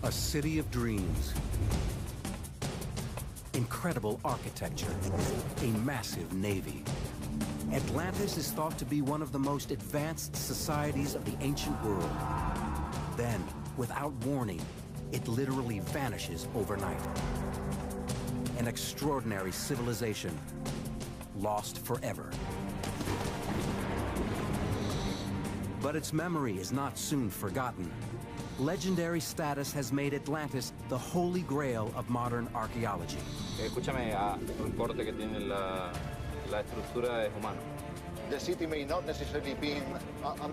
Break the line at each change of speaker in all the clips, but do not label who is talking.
A city of dreams. Incredible architecture. A massive navy. Atlantis is thought to be one of the most advanced societies of the ancient world. Then, without warning, it literally vanishes overnight. An extraordinary civilization, lost forever. But its memory is not soon forgotten. Legendary status has made Atlantis the holy grail of modern archaeology.
Escúchame, un corte que tiene la estructura es humano.
The city may not necessarily be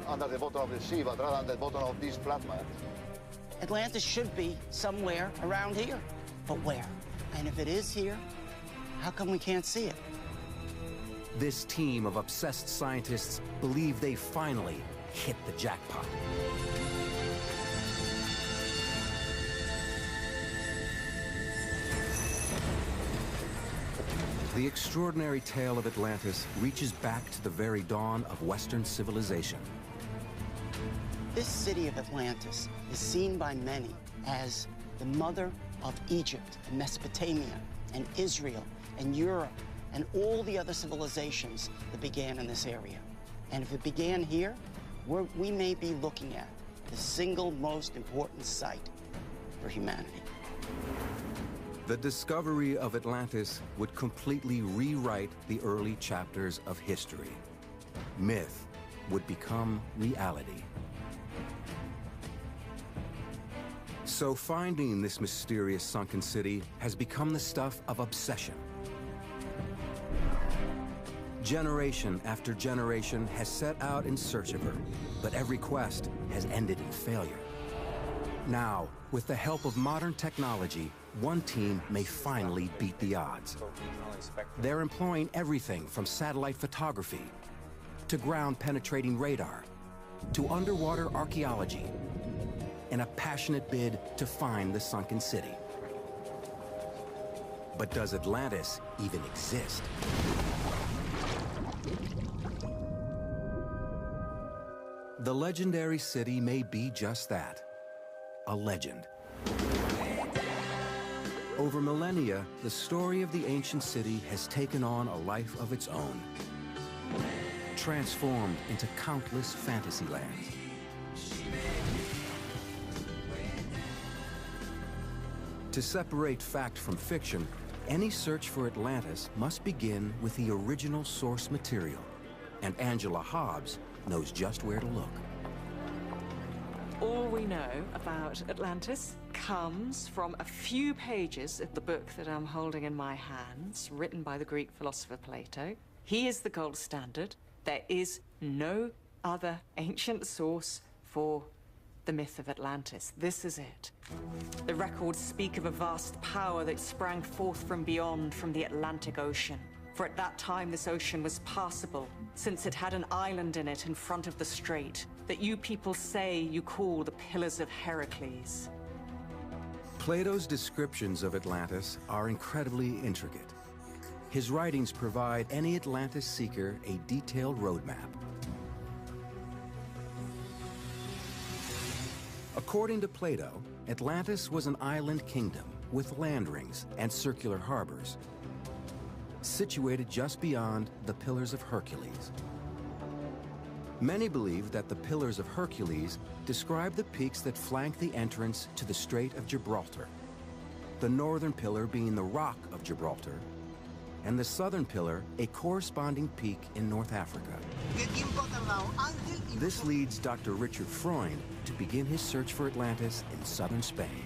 under the bottom of the sea, but rather under the bottom of this flatland.
Atlantis should be somewhere around here, but where? And if it is here, how come we can't see it?
This team of obsessed scientists believe they finally hit the jackpot. The extraordinary tale of Atlantis reaches back to the very dawn of Western civilization.
This city of Atlantis is seen by many as the mother of Egypt and Mesopotamia and Israel and Europe and all the other civilizations that began in this area. And if it began here, we may be looking at the single most important site for humanity.
The discovery of Atlantis would completely rewrite the early chapters of history. Myth would become reality. So finding this mysterious sunken city has become the stuff of obsession. Generation after generation has set out in search of her, but every quest has ended in failure. Now, with the help of modern technology, one team may finally beat the odds. They're employing everything from satellite photography to ground-penetrating radar to underwater archaeology in a passionate bid to find the sunken city. But does Atlantis even exist? The legendary city may be just that, a legend. Over millennia, the story of the ancient city has taken on a life of its own, transformed into countless fantasy lands. To separate fact from fiction, any search for Atlantis must begin with the original source material, and Angela Hobbs knows just where to look.
All we know about Atlantis comes from a few pages of the book that I'm holding in my hands, written by the Greek philosopher Plato. He is the gold standard. There is no other ancient source for the myth of Atlantis. This is it. The records speak of a vast power that sprang forth from beyond, from the Atlantic Ocean. For at that time, this ocean was passable, since it had an island in it in front of the strait that you people say you call the Pillars of Heracles.
Plato's descriptions of Atlantis are incredibly intricate. His writings provide any Atlantis seeker a detailed roadmap. According to Plato, Atlantis was an island kingdom with land rings and circular harbors, situated just beyond the Pillars of Hercules. Many believe that the Pillars of Hercules describe the peaks that flank the entrance to the Strait of Gibraltar, the northern pillar being the Rock of Gibraltar, and the southern pillar a corresponding peak in North Africa. This leads Dr. Richard Freund to begin his search for Atlantis in southern Spain.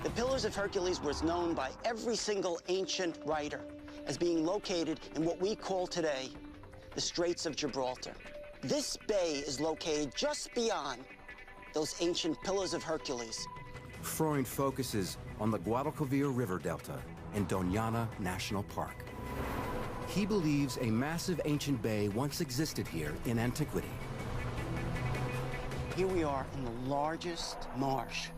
The Pillars of Hercules was known by every single ancient writer as being located in what we call today the Straits of Gibraltar. This bay is located just beyond those ancient Pillars of Hercules.
Freund focuses on the Guadalquivir River Delta in Doñana National Park. He believes a massive ancient bay once existed here in antiquity.
Here we are in the largest marsh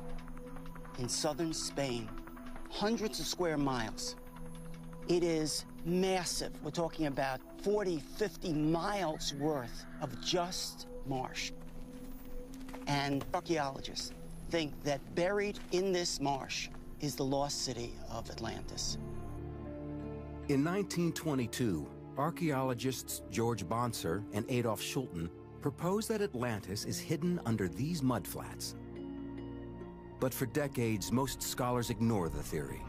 in southern Spain, hundreds of square miles. It is massive. We're talking about 40, 50 miles worth of just marsh. And archaeologists think that buried in this marsh is the lost city of Atlantis.
In 1922, archaeologists George Bonser and Adolf Schulten proposed that Atlantis is hidden under these mudflats. But for decades, most scholars ignore the theory.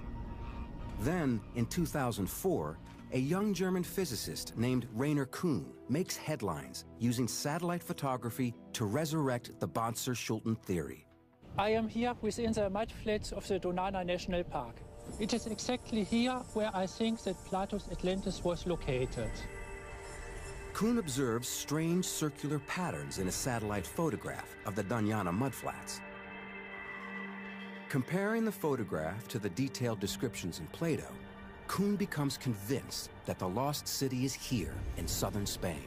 Then, in 2004, a young German physicist named Rainer Kuhn makes headlines using satellite photography to resurrect the Bonser-Schulten theory.
I am here within the mudflats of the Donana National Park. It is exactly here where I think that Plato's Atlantis was located.
Kuhn observes strange circular patterns in a satellite photograph of the Donana mudflats. Comparing the photograph to the detailed descriptions in Plato, Kuhn becomes convinced that the lost city is here in southern Spain.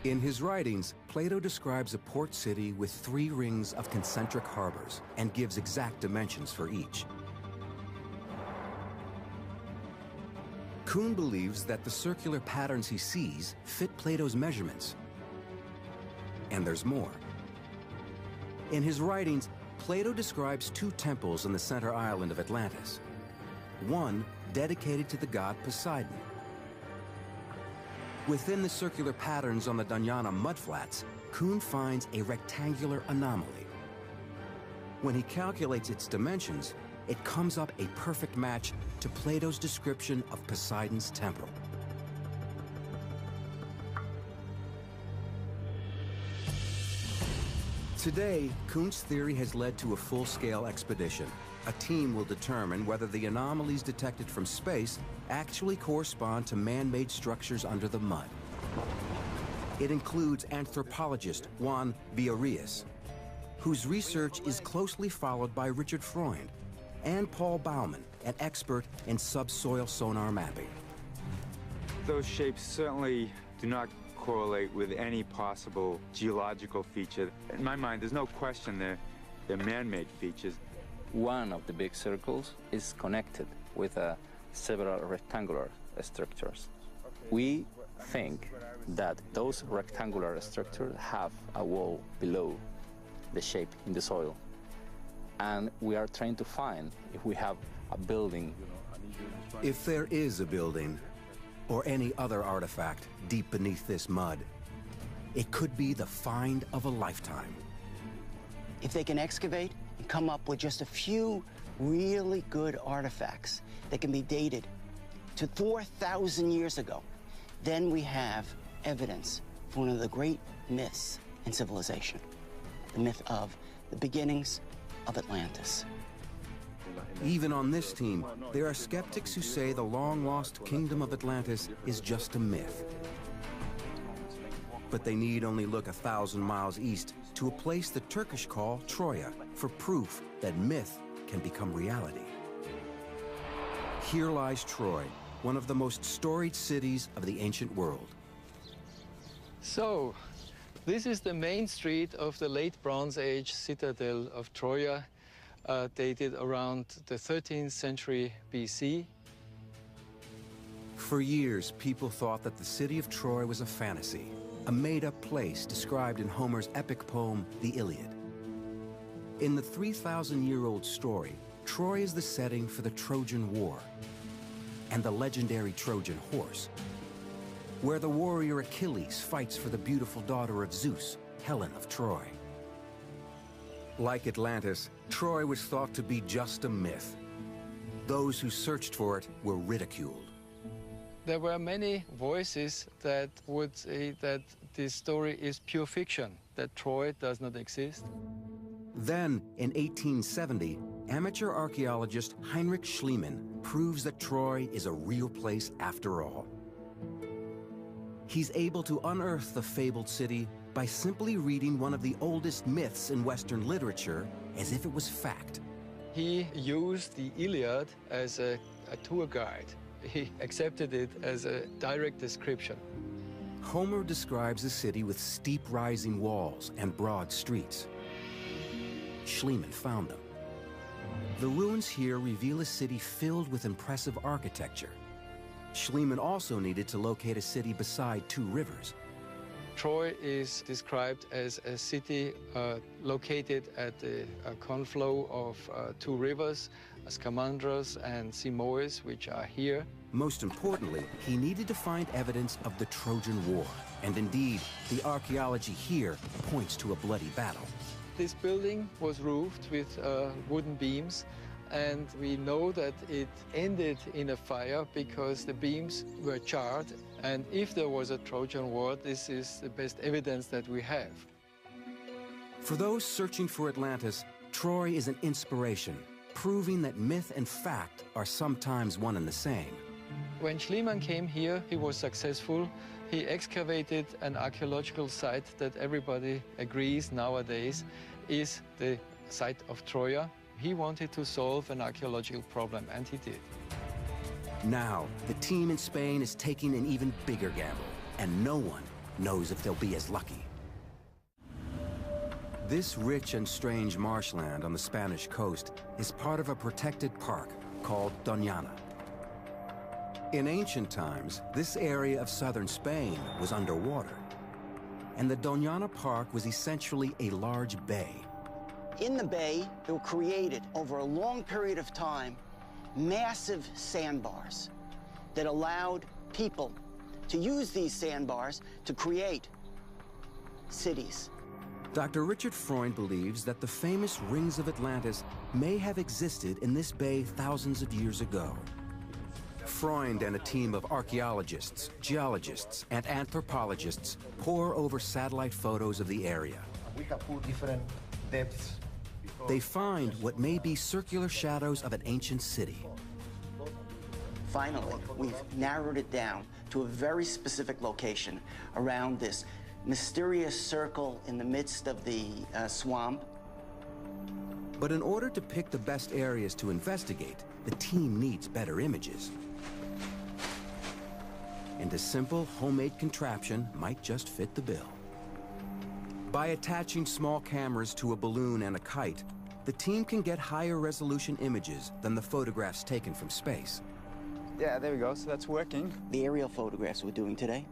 In his writings, Plato describes a port city with 3 rings of concentric harbors and gives exact dimensions for each. Kuhn believes that the circular patterns he sees fit Plato's measurements. And there's more. In his writings, Plato describes 2 temples on the center island of Atlantis. One dedicated to the god Poseidon. Within the circular patterns on the Donana mudflats, Kuhn finds a rectangular anomaly. When he calculates its dimensions, it comes up a perfect match to Plato's description of Poseidon's temple. Today, Kuhn's theory has led to a full-scale expedition. A team will determine whether the anomalies detected from space actually correspond to man-made structures under the mud. It includes anthropologist Juan Villarreal, whose research is closely followed by Richard Freund, and Paul Baumann, an expert in subsoil sonar mapping.
Those shapes certainly do not correlate with any possible geological feature. In my mind, there's no question they're man-made features.
One of the big circles is connected with several rectangular structures. We think that those rectangular structures have a wall below the shape in the soil. And we are trying to find if we have a building.
If there is a building, or any other artifact deep beneath this mud, it could be the find of a lifetime.
If they can excavate and come up with just a few really good artifacts that can be dated to 4,000 years ago, then we have evidence for one of the great myths in civilization, the myth of the beginnings of Atlantis.
Even on this team, there are skeptics who say the long-lost kingdom of Atlantis is just a myth. But they need only look 1,000 miles east to a place the Turkish call Troya for proof that myth can become reality. Here lies Troy, one of the most storied cities of the ancient world.
So, this is the main street of the late Bronze Age citadel of Troya, dated around the 13th century BC.
For years, people thought that the city of Troy was a fantasy, a made-up place described in Homer's epic poem, The Iliad. In the 3,000-year-old story, Troy is the setting for the Trojan War and the legendary Trojan horse, where the warrior Achilles fights for the beautiful daughter of Zeus, Helen of Troy. Like Atlantis, Troy was thought to be just a myth. Those who searched for it were ridiculed.
There were many voices that would say that this story is pure fiction, that Troy does not exist.
Then, in 1870, amateur archaeologist Heinrich Schliemann proves that Troy is a real place after all. He's able to unearth the fabled city by simply reading one of the oldest myths in Western literature as if it was fact.
He used the Iliad as a tour guide. He accepted it as a direct description.
Homer describes a city with steep rising walls and broad streets. Schliemann found them. The ruins here reveal a city filled with impressive architecture. Schliemann also needed to locate a city beside 2 rivers.
Troy is described as a city located at the conflow of two rivers, Scamandros and Simois, which are here.
Most importantly, he needed to find evidence of the Trojan War. And indeed, the archaeology here points to a bloody battle.
This building was roofed with wooden beams, and we know that it ended in a fire because the beams were charred. And if there was a Trojan War, this is the best evidence that we have.
For those searching for Atlantis, Troy is an inspiration, proving that myth and fact are sometimes one and the same.
When Schliemann came here, he was successful. He excavated an archaeological site that everybody agrees nowadays is the site of Troia. He wanted to solve an archaeological problem, and he did.
Now, the team in Spain is taking an even bigger gamble, and no one knows if they'll be as lucky. This rich and strange marshland on the Spanish coast is part of a protected park called Doñana. In ancient times, this area of southern Spain was underwater, and the Doñana Park was essentially a large bay.
In the bay, there were created, over a long period of time, massive sandbars that allowed people to use these sandbars to create cities.
Dr. Richard Freund believes that the famous rings of Atlantis may have existed in this bay thousands of years ago. Freund and a team of archaeologists, geologists, and anthropologists pore over satellite photos of the area.
We can put different depths.
They find what may be circular shadows of an ancient city.
Finally, we've narrowed it down to a very specific location around this mysterious circle in the midst of the swamp.
But in order to pick the best areas to investigate, the team needs better images. And a simple homemade contraption might just fit the bill. By attaching small cameras to a balloon and a kite, the team can get higher resolution images than the photographs taken from space.
Yeah, there we go, so that's working.
The aerial photographs we're doing today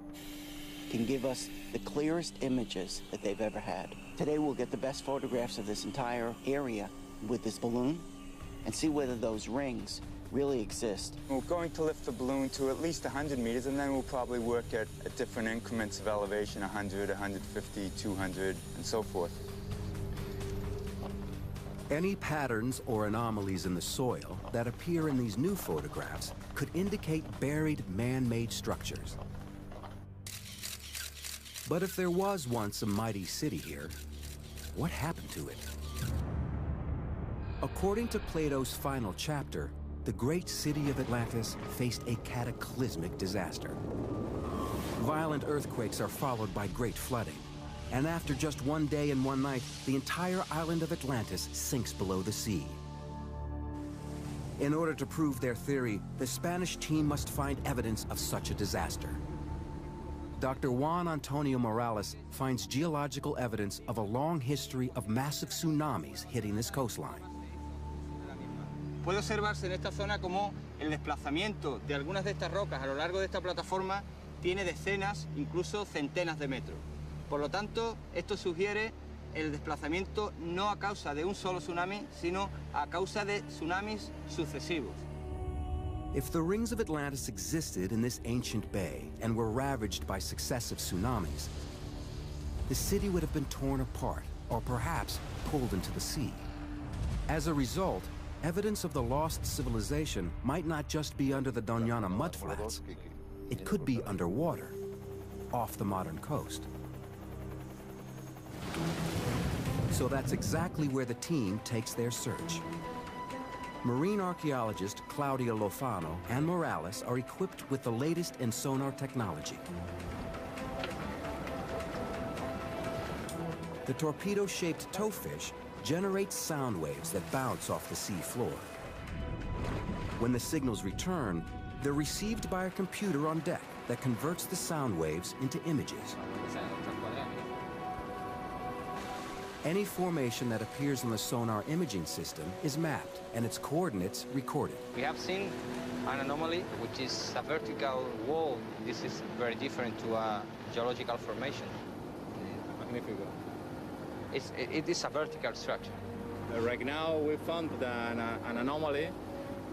can give us the clearest images that they've ever had. Today we'll get the best photographs of this entire area with this balloon and see whether those rings really exist.
We're going to lift the balloon to at least 100 meters, and then we'll probably work at different increments of elevation, 100, 150, 200, and so forth.
Any patterns or anomalies in the soil that appear in these new photographs could indicate buried man-made structures. But if there was once a mighty city here, what happened to it? According to Plato's final chapter, the great city of Atlantis faced a cataclysmic disaster. Violent earthquakes are followed by great flooding, and after just one day and one night, the entire island of Atlantis sinks below the sea. In order to prove their theory, the Spanish team must find evidence of such a disaster. Dr. Juan Antonio Morales finds geological evidence of a long history of massive tsunamis hitting this coastline.
Puede observarse en esta zona como el desplazamiento de algunas de estas rocas a lo largo de esta plataforma tiene decenas, incluso centenas de metros. Por lo tanto, esto sugiere el desplazamiento no a causa de un solo tsunami, sino a causa de tsunamis sucesivos.
If the rings of Atlantis existed in this ancient bay and were ravaged by successive tsunamis, the city would have been torn apart or perhaps pulled into the sea. As a result, evidence of the lost civilization might not just be under the Doñana mudflats. It could be underwater, off the modern coast. So that's exactly where the team takes their search. Marine archaeologist Claudia Lofano and Morales are equipped with the latest in sonar technology. The torpedo-shaped towfish generates sound waves that bounce off the sea floor. When the signals return, they're received by a computer on deck that converts the sound waves into images. Any formation that appears on the sonar imaging system is mapped and its coordinates recorded.
We have seen an anomaly, which is a vertical wall. This is very different to a geological formation. Magnifico. It is a vertical structure.
Right now we found an anomaly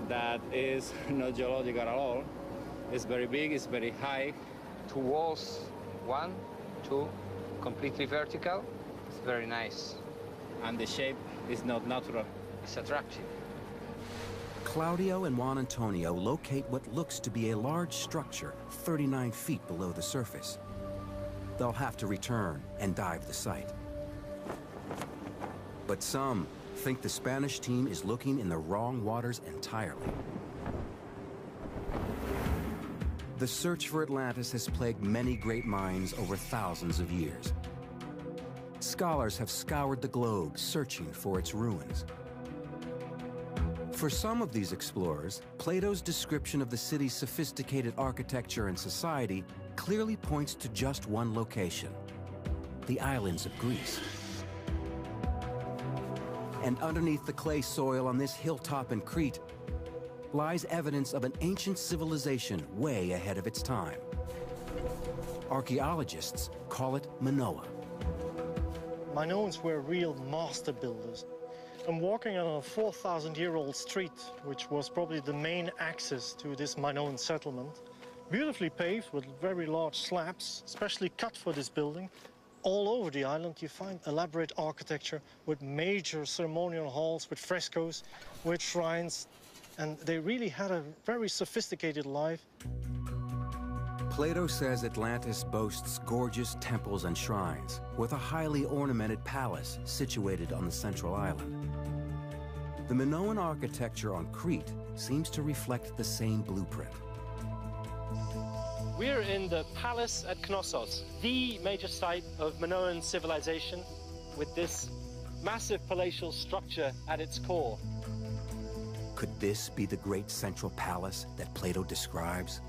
that is not geological at all. It's very big, it's very high.
Two walls, 1, 2, completely vertical. It's very nice.
And the shape is not natural.
It's attractive.
Claudio and Juan Antonio locate what looks to be a large structure 39 feet below the surface. They'll have to return and dive the site. But some think the Spanish team is looking in the wrong waters entirely. The search for Atlantis has plagued many great minds over thousands of years. Scholars have scoured the globe searching for its ruins. For some of these explorers, Plato's description of the city's sophisticated architecture and society clearly points to just one location: the islands of Greece. And underneath the clay soil on this hilltop in Crete lies evidence of an ancient civilization way ahead of its time. Archaeologists call it Minoa.
Minoans were real master builders. I'm walking on a 4,000-year-old street, which was probably the main access to this Minoan settlement. Beautifully paved with very large slabs, especially cut for this building. All over the island you find elaborate architecture with major ceremonial halls, with frescoes, with shrines, and they really had a very sophisticated life.
Plato says Atlantis boasts gorgeous temples and shrines, with a highly ornamented palace situated on the central island. The Minoan architecture on Crete seems to reflect the same blueprint.
We're in the palace at Knossos, the major site of Minoan civilization, with this massive palatial structure at its core.
Could this be the great central palace that Plato describes?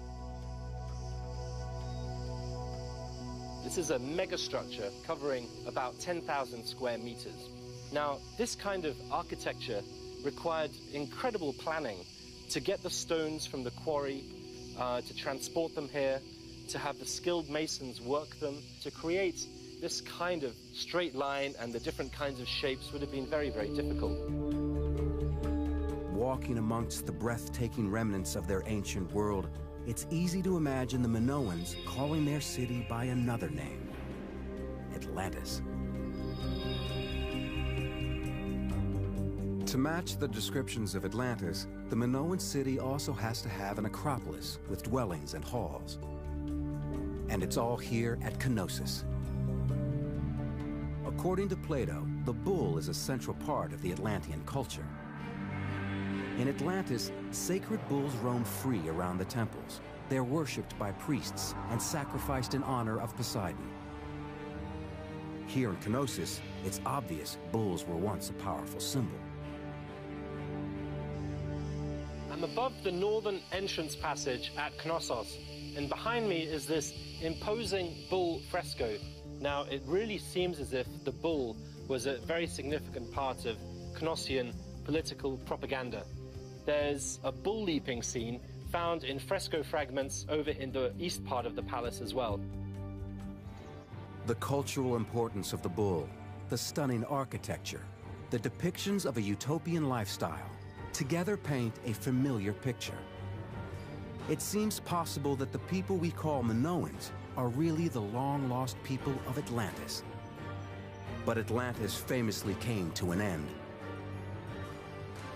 This is a megastructure covering about 10,000 square meters. Now, this kind of architecture required incredible planning to get the stones from the quarry, to transport them here, to have the skilled masons work them, to create this kind of straight line and the different kinds of shapes would have been very, very difficult.
Walking amongst the breathtaking remnants of their ancient world, it's easy to imagine the Minoans calling their city by another name: Atlantis. To match the descriptions of Atlantis, the Minoan city also has to have an acropolis with dwellings and halls. And it's all here at Knossos. According to Plato, the bull is a central part of the Atlantean culture. In Atlantis, sacred bulls roam free around the temples. They're worshipped by priests and sacrificed in honor of Poseidon. Here in Knossos, it's obvious bulls were once a powerful symbol.
I'm above the northern entrance passage at Knossos, and behind me is this imposing bull fresco. Now, it really seems as if the bull was a very significant part of Knossian political propaganda. There's a bull leaping scene found in fresco fragments over in the east part of the palace as well.
The cultural importance of the bull, the stunning architecture, the depictions of a utopian lifestyle, together paint a familiar picture. It seems possible that the people we call Minoans are really the long-lost people of Atlantis. But Atlantis famously came to an end.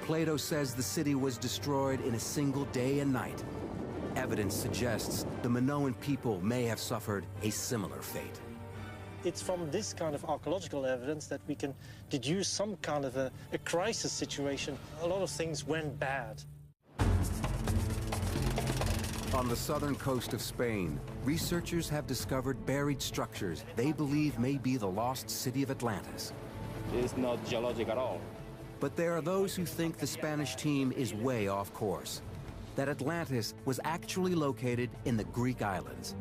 Plato says the city was destroyed in a single day and night. Evidence suggests the Minoan people may have suffered a similar fate.
It's from this kind of archaeological evidence that we can deduce some kind of a crisis situation. A lot of things went bad.
On the southern coast of Spain, researchers have discovered buried structures they believe may be the lost city of Atlantis.
It's not geologic at all.
But there are those who think the Spanish team is way off course, that Atlantis was actually located in the Greek islands.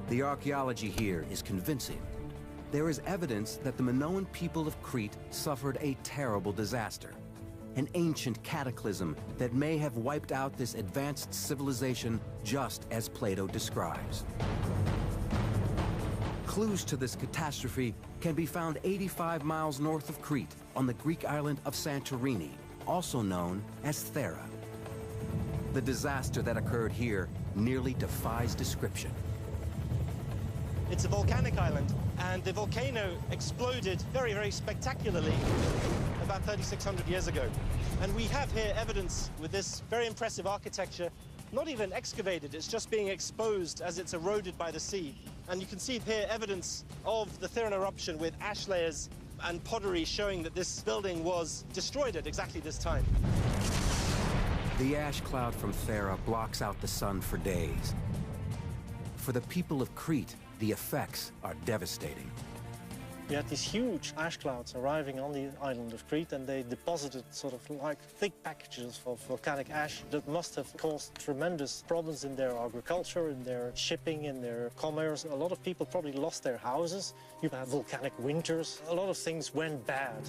The archaeology here is convincing. There is evidence that the Minoan people of Crete suffered a terrible disaster, an ancient cataclysm that may have wiped out this advanced civilization just as Plato describes. Clues to this catastrophe can be found 85 miles north of Crete on the Greek island of Santorini, also known as Thera. The disaster that occurred here nearly defies description.
It's a volcanic island, and the volcano exploded very, very spectacularly about 3,600 years ago. And we have here evidence with this very impressive architecture, not even excavated, it's just being exposed as it's eroded by the sea. And you can see here evidence of the Theran eruption with ash layers and pottery showing that this building was destroyed at exactly this time.
The ash cloud from Thera blocks out the sun for days. For the people of Crete, the effects are devastating.
We had these huge ash clouds arriving on the island of Crete, and they deposited sort of like thick packages of volcanic ash that must have caused tremendous problems in their agriculture, in their shipping, in their commerce. A lot of people probably lost their houses. You had volcanic winters. A lot of things went bad.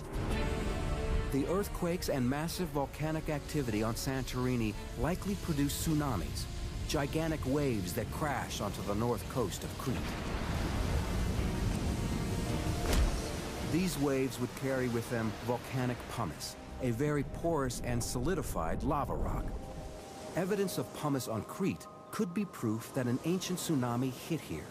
The earthquakes and massive volcanic activity on Santorini likely produced tsunamis, gigantic waves that crash onto the north coast of Crete. These waves would carry with them volcanic pumice, a very porous and solidified lava rock. Evidence of pumice on Crete could be proof that an ancient tsunami hit here.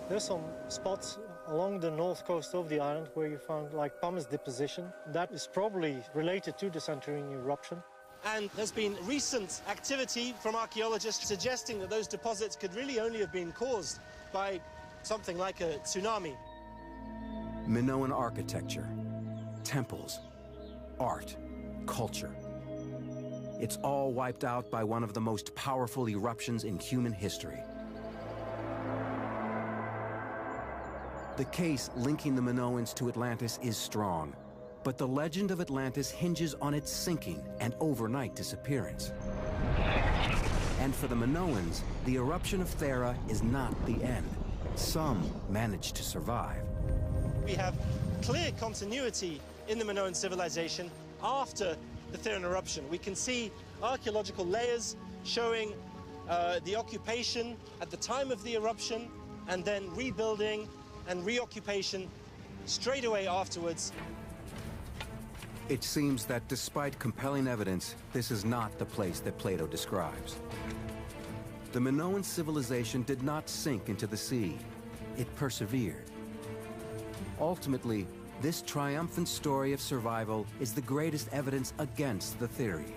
There's some spots along the north coast of the island where you found like pumice deposition. That is probably related to the Santorini eruption. And there's been recent activity from archaeologists suggesting that those deposits could really only have been caused by something like a tsunami.
Minoan architecture, temples, art, culture. It's all wiped out by one of the most powerful eruptions in human history. The case linking the Minoans to Atlantis is strong, but the legend of Atlantis hinges on its sinking and overnight disappearance. And for the Minoans, the eruption of Thera is not the end. Some managed to survive.
We have clear continuity in the Minoan civilization after the Theran eruption. We can see archaeological layers showing the occupation at the time of the eruption, and then rebuilding and reoccupation straight away afterwards.
It seems that despite compelling evidence, this is not the place that Plato describes. The Minoan civilization did not sink into the sea. It persevered. Ultimately, this triumphant story of survival is the greatest evidence against the theory.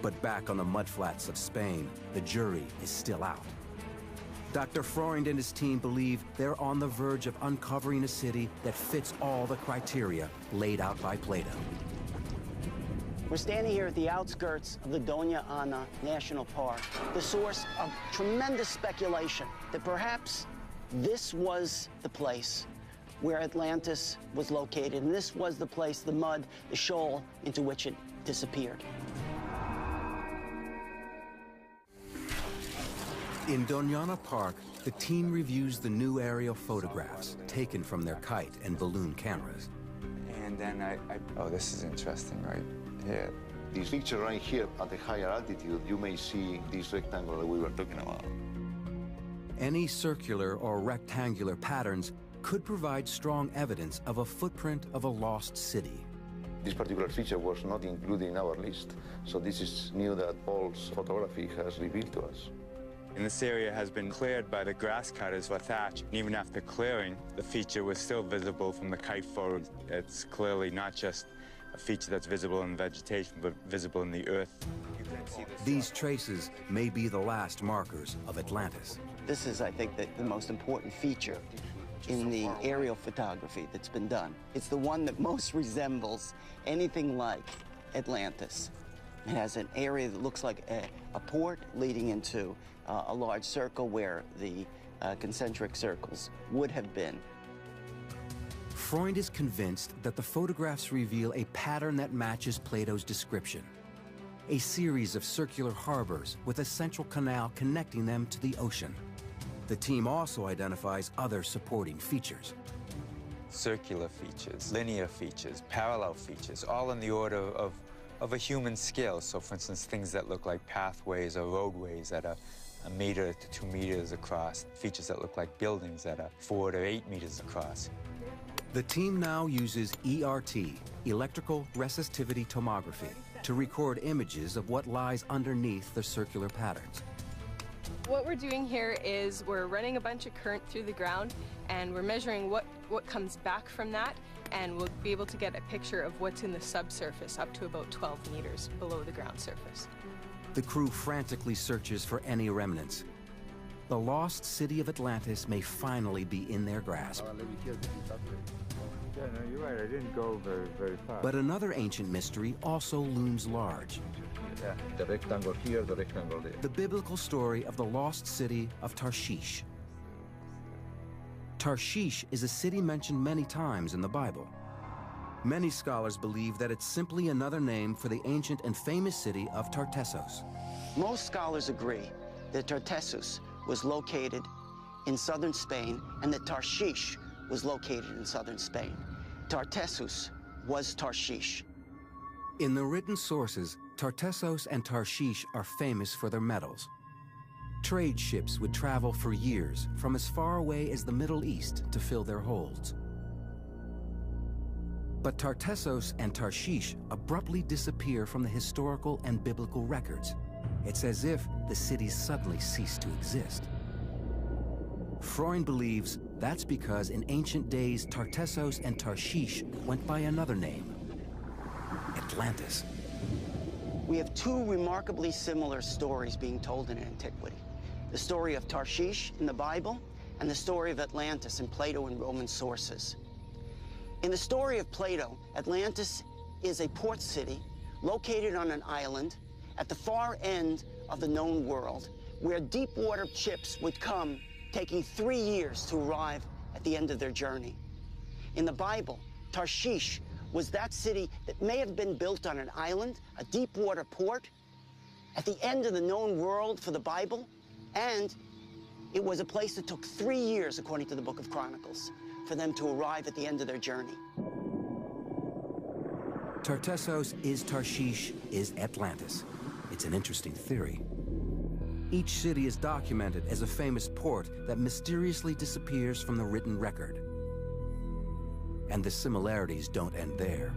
But back on the mudflats of Spain, the jury is still out. Dr. Freund and his team believe they're on the verge of uncovering a city that fits all the criteria laid out by Plato.
We're standing here at the outskirts of the Doña Ana National Park, the source of tremendous speculation that perhaps this was the place where Atlantis was located, and this was the place, the mud, the shoal into which it disappeared.
In Doñana Park, the team reviews the new aerial photographs taken from their kite and balloon cameras.
And then oh, this is interesting right here.
This picture right here at the higher altitude, you may see this rectangle that we were talking about.
Any circular or rectangular patterns could provide strong evidence of a footprint of a lost city.
This particular feature was not included in our list, so this is new that Paul's photography has revealed to us.
And this area has been cleared by the grass cutters for thatch. And even after clearing, the feature was still visible from the kite photo. It's clearly not just a feature that's visible in vegetation, but visible in the earth.
These traces may be the last markers of Atlantis.
This is, I think, the most important feature in the aerial photography that's been done. It's the one that most resembles anything like Atlantis. It has an area that looks like a port leading into a large circle where the concentric circles would have been.
Freund is convinced that the photographs reveal a pattern that matches Plato's description. A series of circular harbors with a central canal connecting them to the ocean. The team also identifies other supporting features.
Circular features, linear features, parallel features, all in the order of a human scale. So, for instance, things that look like pathways or roadways at a 1 meter to 2 meters across, features that look like buildings that are 4 to 8 meters across.
The team now uses ERT, electrical resistivity tomography, to record images of what lies underneath the circular patterns.
What we're doing here is we're running a bunch of current through the ground, and we're measuring what comes back from that, and we'll be able to get a picture of what's in the subsurface up to about 12 meters below the ground surface.
The crew frantically searches for any remnants. The lost city of Atlantis may finally be in their grasp.
Yeah, no, you're right. I didn't go very far.
But another ancient mystery also looms large.
Yeah. The rectangle here, the rectangle there.
The biblical story of the lost city of Tarshish. Tarshish is a city mentioned many times in the Bible. Many scholars believe that it's simply another name for the ancient and famous city of Tartessos.
Most scholars agree that Tartessos was located in southern Spain and that Tarshish was located in southern Spain. Tartessos was Tarshish.
In the written sources, Tartessos and Tarshish are famous for their metals. Trade ships would travel for years from as far away as the Middle East to fill their holds. But Tartessos and Tarshish abruptly disappear from the historical and biblical records. It's as if the cities suddenly ceased to exist. Freund believes that's because in ancient days, Tartessos and Tarshish went by another name, Atlantis.
We have two remarkably similar stories being told in antiquity. The story of Tarshish in the Bible and the story of Atlantis in Plato and Roman sources. In the story of Plato, Atlantis is a port city located on an island at the far end of the known world, where deep water ships would come, taking 3 years to arrive at the end of their journey. In the Bible, Tarshish was that city that may have been built on an island, a deep water port, at the end of the known world for the Bible, and it was a place that took 3 years, according to the Book of Chronicles, for them to arrive at the end of their journey.
Tartessos is Tarshish is Atlantis. It's an interesting theory. Each city is documented as a famous port that mysteriously disappears from the written record. And the similarities don't end there.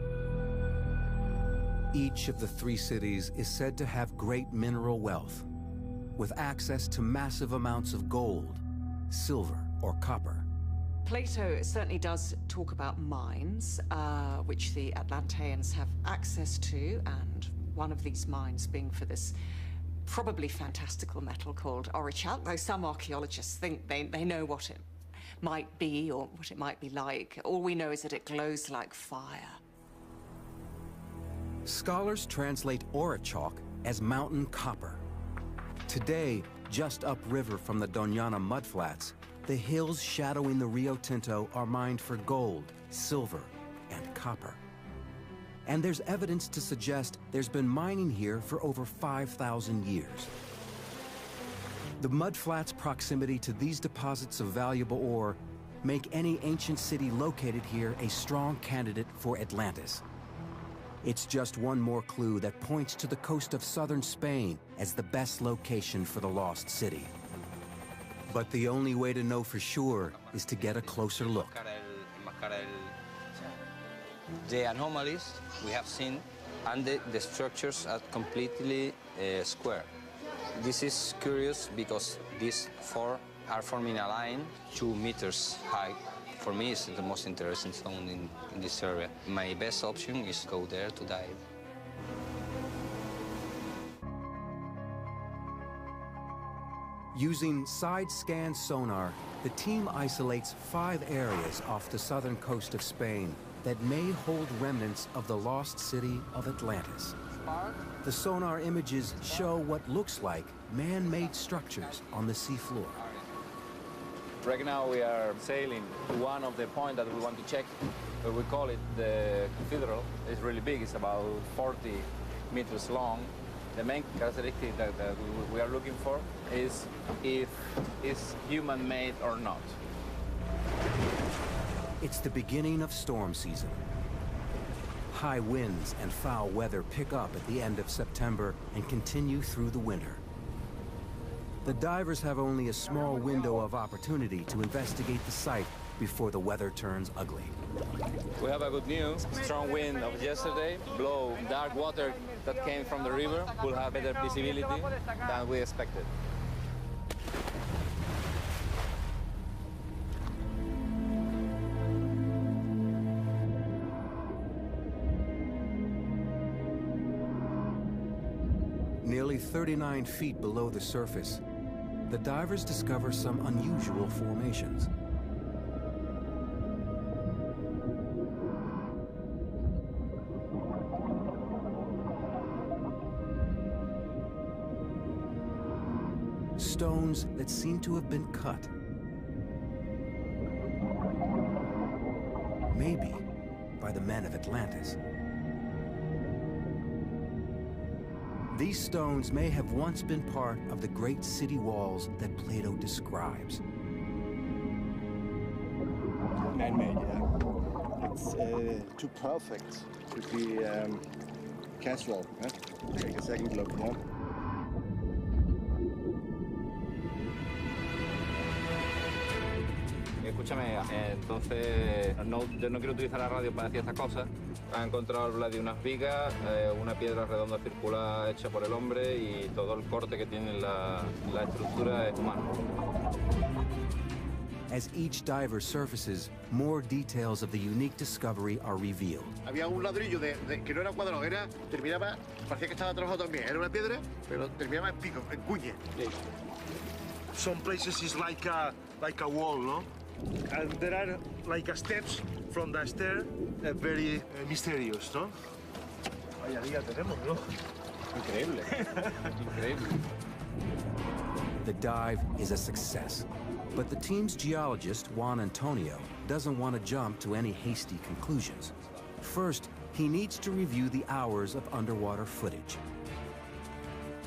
Each of the 3 cities is said to have great mineral wealth, with access to massive amounts of gold, silver, or copper.
Plato certainly does talk about mines, which the Atlanteans have access to, and one of these mines being for this probably fantastical metal called aurichalk, though some archaeologists think they know what it might be or what it might be like. All we know is that it glows like fire.
Scholars translate aurichalk as mountain copper. Today, just upriver from the Doñana mudflats, the hills shadowing the Rio Tinto are mined for gold, silver, and copper. And there's evidence to suggest there's been mining here for over 5,000 years. The mudflats' proximity to these deposits of valuable ore make any ancient city located here a strong candidate for Atlantis. It's just one more clue that points to the coast of southern Spain as the best location for the lost city. But the only way to know for sure is to get a closer look.
The anomalies we have seen, and the structures are completely square. This is curious because these 4 are forming a line 2 meters high. For me, it's the most interesting zone in this area. My best option is to go there to dive.
Using side-scan sonar, the team isolates 5 areas off the southern coast of Spain that may hold remnants of the lost city of Atlantis. The sonar images show what looks like man-made structures on the seafloor.
Right now we are sailing to one of the points that we want to check. We call it the cathedral. It's really big. It's about 40 meters long. The main characteristic that we are looking for is if it's human-made or not.
It's the beginning of storm season. High winds and foul weather pick up at the end of September and continue through the winter. The divers have only a small window of opportunity to investigate the site before the weather turns ugly.
We have a good news. Strong wind of yesterday blow dark water that came from the river. We'll have better visibility than we expected.
Nearly 39 feet below the surface, the divers discover some unusual formations. Stones that seem to have been cut. Maybe by the men of Atlantis. These stones may have once been part of the great city walls that Plato describes.
Man-made, yeah. It's too perfect to be casual. Huh? Take a second look, yeah?
Escúchame, entonces yo no quiero utilizar la radio para decir estas cosas. Ha encontrado Vladi unas vigas, una piedra redonda circular hecha por el hombre y todo el corte que tiene la estructura es humano.
As each diver surfaces, more details of the unique discovery are revealed.
Había un ladrillo que no era cuadrado, terminaba, parecía que estaba trabajado también. Era una piedra, pero terminaba en pico, en cuña. Some places is like a wall, no? And there are like steps from the stair, very mysterious, no? Vaya día tenemos, ¿no?
Increíble, increíble.
The dive is a success, but the team's geologist, Juan Antonio, doesn't want to jump to any hasty conclusions. First, he needs to review the hours of underwater footage.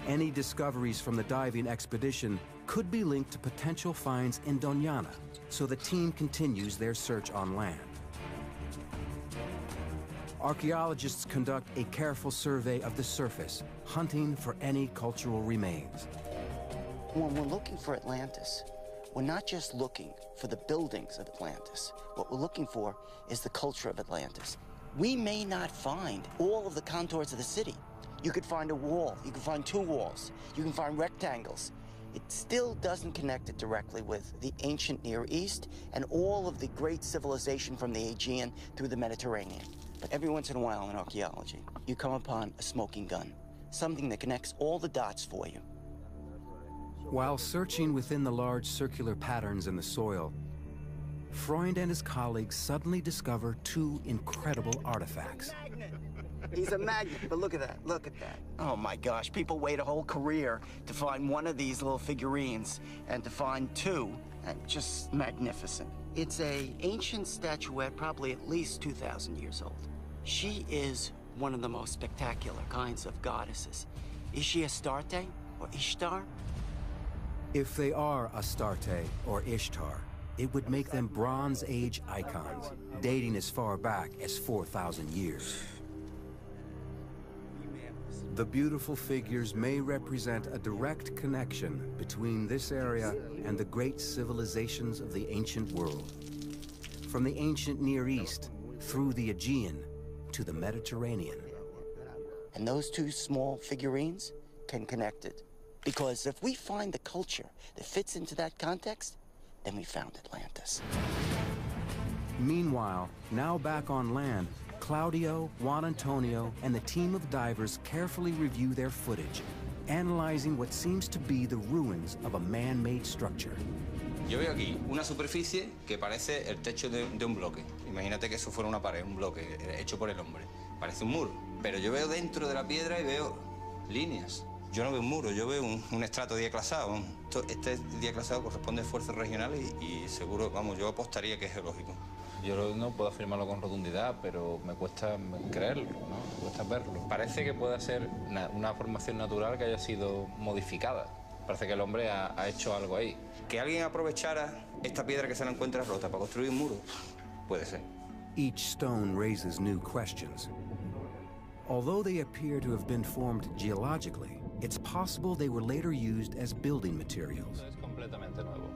Any discoveries from the diving expedition could be linked to potential finds in Doñana, so the team continues their search on land. Archaeologists conduct a careful survey of the surface, hunting for any cultural remains.
When we're looking for Atlantis, we're not just looking for the buildings of Atlantis. What we're looking for is the culture of Atlantis. We may not find all of the contours of the city. You could find a wall, you could find two walls, you can find rectangles. It still doesn't connect it directly with the ancient Near East and all of the great civilization from the Aegean through the Mediterranean. But every once in a while in archaeology, you come upon a smoking gun, something that connects all the dots for you.
While searching within the large circular patterns in the soil, Freund and his colleagues suddenly discover two incredible artifacts.
He's a magnet, but look at that, look at that. Oh my gosh, people wait a whole career to find one of these little figurines, and to find two, just magnificent. It's an ancient statuette, probably at least 2,000 years old. She is one of the most spectacular kinds of goddesses. Is she Astarte or Ishtar?
If they are Astarte or Ishtar, it would make them Bronze Age icons, dating as far back as 4,000 years. The beautiful figures may represent a direct connection between this area and the great civilizations of the ancient world. From the ancient Near East, through the Aegean, to the Mediterranean.
And those two small figurines can connect it. Because if we find the culture that fits into that context, then we found Atlantis.
Meanwhile, now back on land, Claudio, Juan Antonio, and the team of divers carefully review their footage, analyzing what seems to be the ruins of a man-made structure.
Yo veo aquí una superficie que parece el techo de un bloque. Imagínate que eso fuera una pared, un bloque hecho por el hombre. Parece un muro. Pero yo veo dentro de la piedra y veo líneas. Yo no veo un muro, yo veo un estrato diaclasado. Este diaclasado corresponde a esfuerzos regionales y seguro, vamos, yo apostaría que es geológico.
Yo no puedo afirmarlo con rotundidad, pero me cuesta creerlo, ¿no? Me cuesta verlo. Parece que pueda ser una formación natural que haya sido modificada. Parece que el hombre ha hecho algo ahí.
Que alguien aprovechara esta piedra que se la encuentra rota para construir un muro, puede ser.
Each stone raises new questions. Although they appear to have been formed geologically, it's possible they were later used as building materials.
Es completamente nuevo.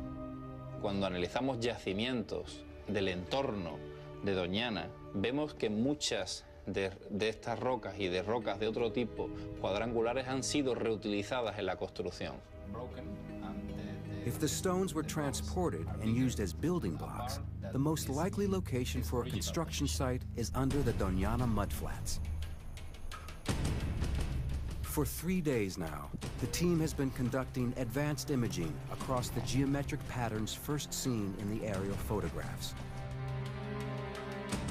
Cuando analizamos yacimientos del entorno de Doñana, vemos que muchas de estas rocas y de rocas de otro tipo cuadrangulares han sido reutilizadas en la construcción.
If the stones were transported and used as building blocks, the most likely location for a construction site is under the Doñana mudflats. For 3 days now, the team has been conducting advanced imaging across the geometric patterns first seen in the aerial photographs.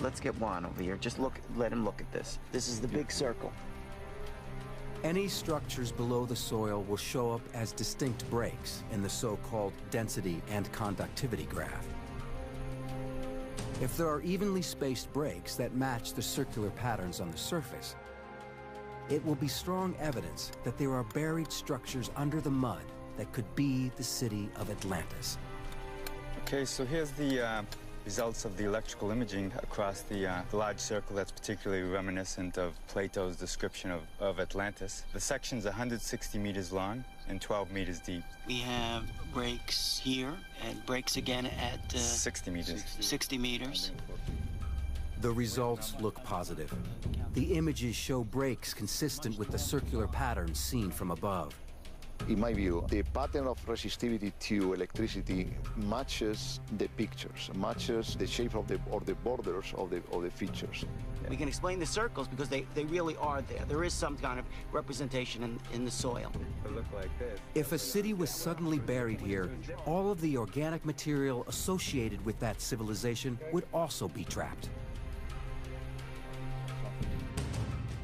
Let's get Juan over here. Just look, let him look at this. This is the big circle.
Any structures below the soil will show up as distinct breaks in the so-called density and conductivity graph. If there are evenly spaced breaks that match the circular patterns on the surface, it will be strong evidence that there are buried structures under the mud that could be the city of Atlantis.
Okay, so here's the results of the electrical imaging across the large circle that's particularly reminiscent of Plato's description of Atlantis. The section's 160 meters long and 12 meters deep.
We have breaks here and breaks again at
60 meters.
60 meters.
The results look positive. The images show breaks consistent with the circular patterns seen from above.
In my view, the pattern of resistivity to electricity matches the pictures, matches the shape of the borders of the features.
We can explain the circles because they really are there. There is some kind of representation in the soil.
It look like this.
If a city was suddenly buried here, all of the organic material associated with that civilization would also be trapped.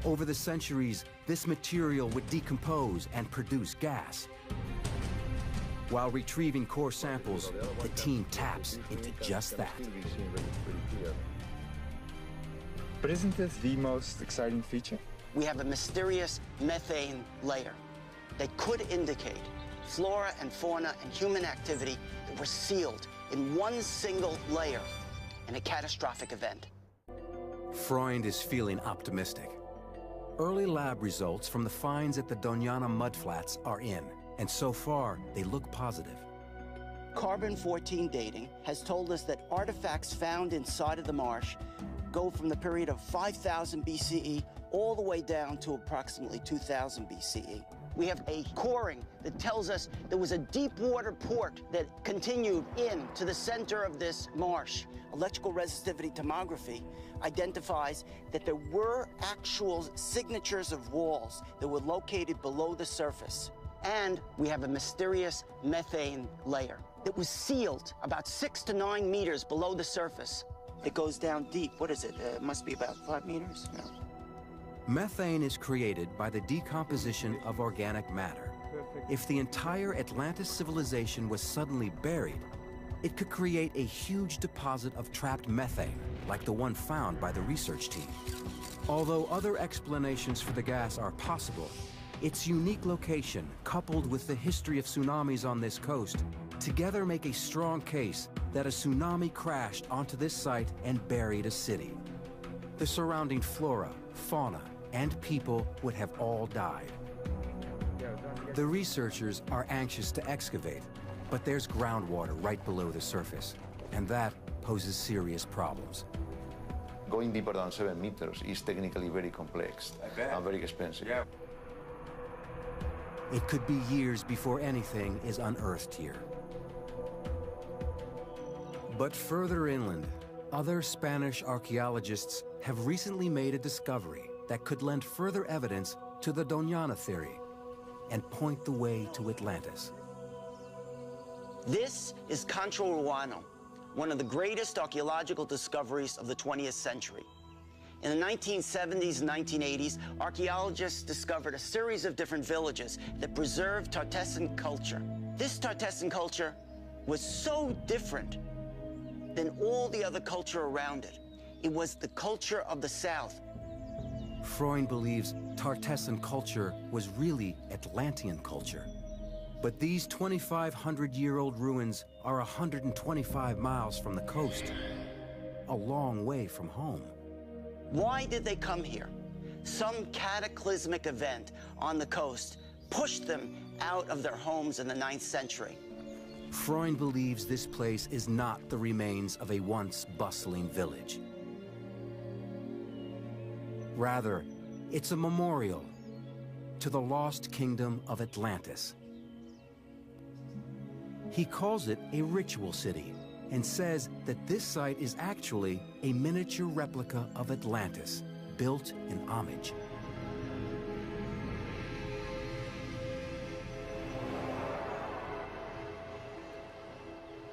Over the centuries, this material would decompose and produce gas. While retrieving core samples, the team taps into just that.
But isn't this the most exciting feature?
We have a mysterious methane layer that could indicate flora and fauna and human activity that were sealed in one single layer in a catastrophic event.
Freund is feeling optimistic. Early lab results from the finds at the Doñana mudflats are in, and so far, they look positive.
Carbon-14 dating has told us that artifacts found inside of the marsh go from the period of 5,000 BCE all the way down to approximately 2000 BCE. We have a coring that tells us there was a deep water port that continued into the center of this marsh. Electrical resistivity tomography identifies that there were actual signatures of walls that were located below the surface. And we have a mysterious methane layer that was sealed about 6 to 9 meters below the surface. It goes down deep. What is it? It must be about 5 meters? No.
Methane is created by the decomposition of organic matter. If the entire Atlantis civilization was suddenly buried, it could create a huge deposit of trapped methane, like the one found by the research team. Although other explanations for the gas are possible, its unique location, coupled with the history of tsunamis on this coast, together make a strong case that a tsunami crashed onto this site and buried a city. The surrounding flora, fauna, and people would have all died. The researchers are anxious to excavate, but there's groundwater right below the surface, and that poses serious problems.
Going deeper than 7 meters is technically very complex and very expensive.
Yeah.
It could be years before anything is unearthed here. But further inland, other Spanish archaeologists have recently made a discovery that could lend further evidence to the Doñana theory and point the way to Atlantis.
This is Concho Ruano, one of the greatest archaeological discoveries of the 20th century. In the 1970s and 1980s, archaeologists discovered a series of different villages that preserved Tartessan culture. This Tartessan culture was so different than all the other culture around it. It was the culture of the South.
Freund believes Tartessan culture was really Atlantean culture. But these 2,500-year-old ruins are 125 miles from the coast, a long way from home.
Why did they come here? Some cataclysmic event on the coast pushed them out of their homes in the 9th century.
Freund believes this place is not the remains of a once bustling village. Rather, it's a memorial to the lost kingdom of Atlantis. He calls it a ritual city and says that this site is actually a miniature replica of Atlantis, built in homage.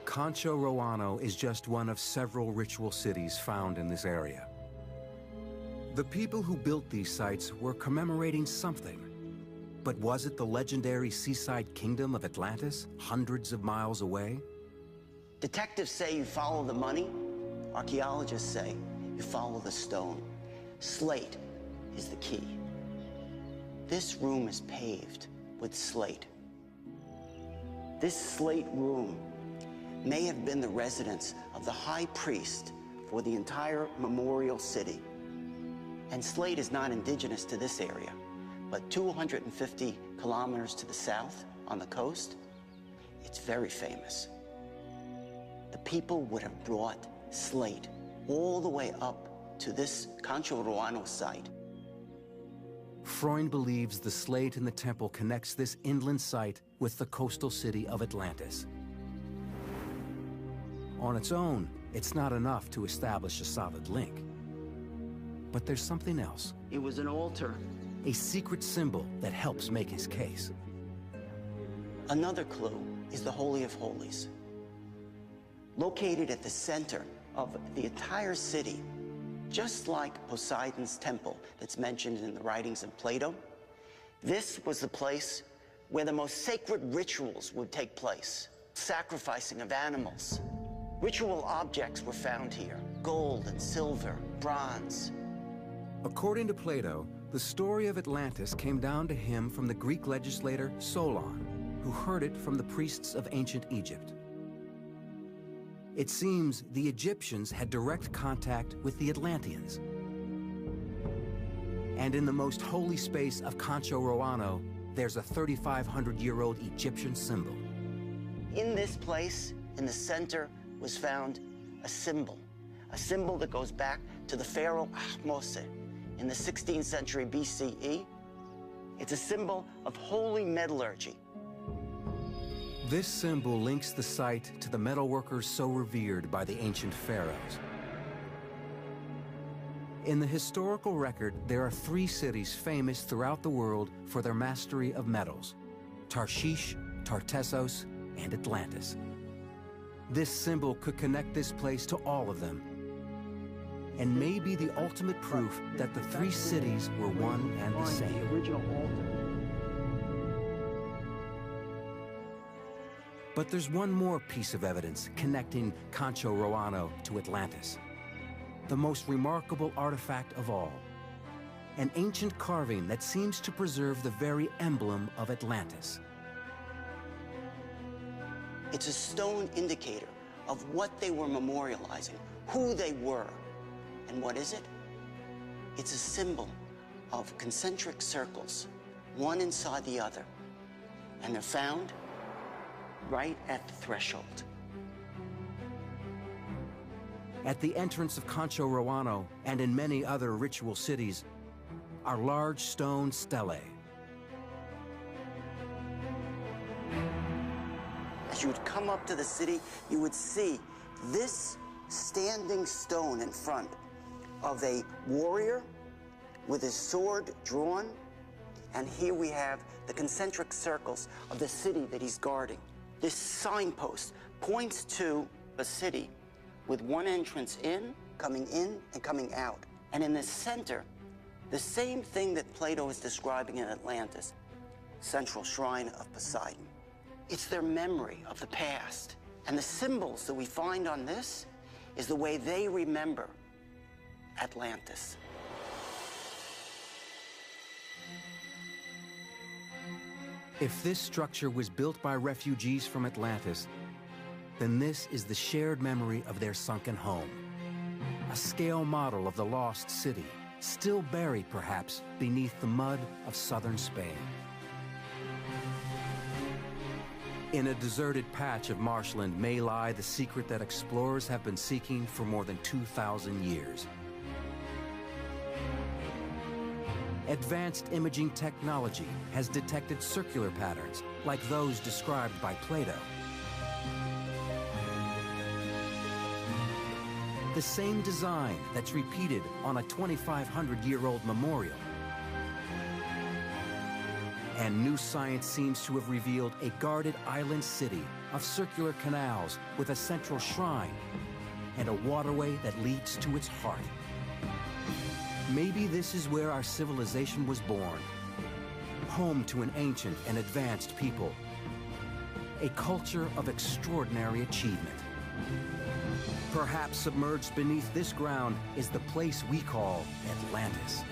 Concho Roano is just one of several ritual cities found in this area. The people who built these sites were commemorating something. But was it the legendary seaside kingdom of Atlantis, hundreds of miles away?
Detectives say you follow the money. Archaeologists say you follow the stone. Slate is the key. This room is paved with slate. This slate room may have been the residence of the high priest for the entire memorial city. And slate is not indigenous to this area, but 250 kilometers to the south on the coast, it's very famous. The people would have brought slate all the way up to this Concho Roano site.
Freund believes the slate in the temple connects this inland site with the coastal city of Atlantis. On its own, it's not enough to establish a solid link. But there's something else.
It was an altar.
A secret symbol that helps make his case.
Another clue is the Holy of Holies. Located at the center of the entire city, just like Poseidon's temple that's mentioned in the writings of Plato, this was the place where the most sacred rituals would take place. Sacrificing of animals. Ritual objects were found here. Gold and silver, bronze.
According to Plato, the story of Atlantis came down to him from the Greek legislator Solon, who heard it from the priests of ancient Egypt. It seems the Egyptians had direct contact with the Atlanteans. And in the most holy space of Concho Roano, there's a 3,500-year-old Egyptian symbol.
In this place, in the center, was found a symbol that goes back to the pharaoh Ahmose in the 16th century BCE. It's a symbol of holy metallurgy.
This symbol links the site to the metalworkers so revered by the ancient pharaohs. In the historical record, there are 3 cities famous throughout the world for their mastery of metals: Tarshish, Tartessos, and Atlantis. This symbol could connect this place to all of them, and may be the ultimate proof that the 3 cities were one and the same.
Original altar.
But there's one more piece of evidence connecting Concho Roano to Atlantis. The most remarkable artifact of all. An ancient carving that seems to preserve the very emblem of Atlantis.
It's a stone indicator of what they were memorializing, who they were. And what is it? It's a symbol of concentric circles, one inside the other. And they're found right at the threshold.
At the entrance of Concho Roano and in many other ritual cities are large stone stelae.
As you would come up to the city, you would see this standing stone in front of a warrior with his sword drawn. And here we have the concentric circles of the city that he's guarding. This signpost points to a city with one entrance in, and coming out. And in the center, the same thing that Plato is describing in Atlantis, central shrine of Poseidon. It's their memory of the past. And the symbols that we find on this is the way they remember Atlantis.
If this structure was built by refugees from Atlantis, then this is the shared memory of their sunken home. A scale model of the lost city, still buried perhaps beneath the mud of southern Spain. In a deserted patch of marshland may lie the secret that explorers have been seeking for more than 2,000 years. Advanced imaging technology has detected circular patterns like those described by Plato. The same design that's repeated on a 2,500-year-old memorial. And new science seems to have revealed a guarded island city of circular canals with a central shrine and a waterway that leads to its heart. Maybe this is where our civilization was born, home to an ancient and advanced people, a culture of extraordinary achievement. Perhaps submerged beneath this ground is the place we call Atlantis.